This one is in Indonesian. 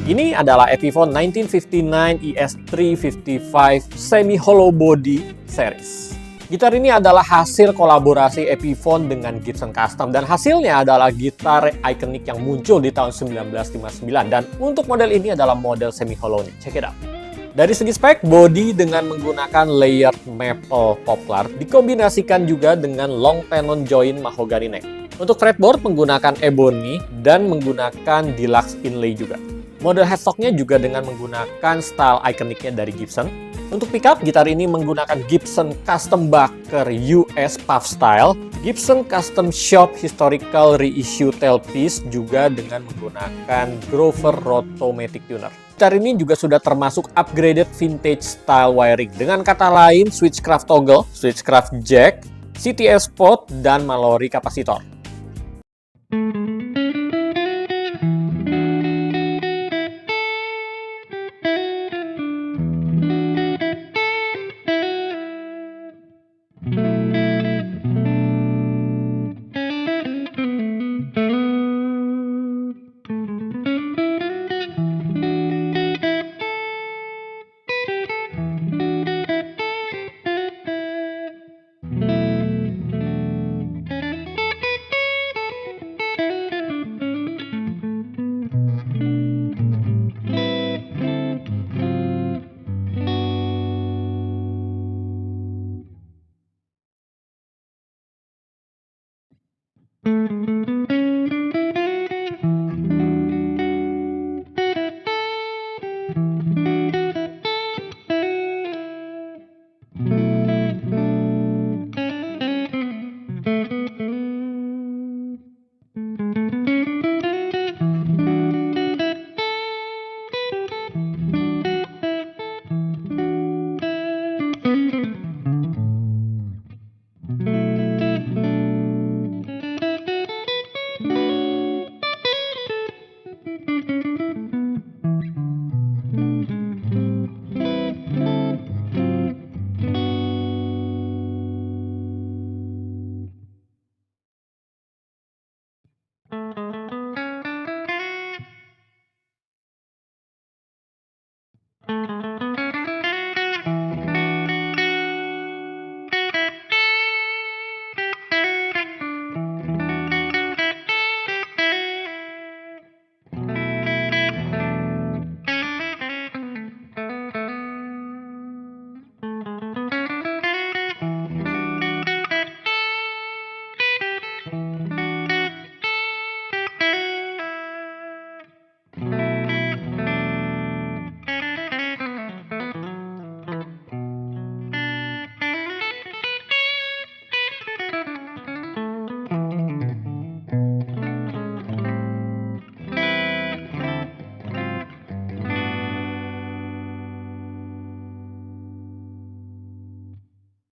Ini adalah Epiphone 1959 ES355 Semi-Hollow Body Series. Gitar ini adalah hasil kolaborasi Epiphone dengan Gibson Custom, dan hasilnya adalah gitar ikonik yang muncul di tahun 1959, dan untuk model ini adalah model semi-hollow nih. Check it out. Dari segi spek, body dengan menggunakan layered maple poplar dikombinasikan juga dengan long tenon joint mahogany neck. Untuk fretboard menggunakan ebony dan menggunakan deluxe inlay juga. Model headstocknya juga dengan menggunakan style ikoniknya dari Gibson. Untuk pickup, gitar ini menggunakan Gibson Custom Backer US Puff Style, Gibson Custom Shop Historical Reissue Tailpiece, juga dengan menggunakan Grover Rotomatic Tuner. Gitar ini juga sudah termasuk upgraded vintage style wiring, dengan kata lain switchcraft toggle, switchcraft jack, CTS pot, dan Mallory kapasitor.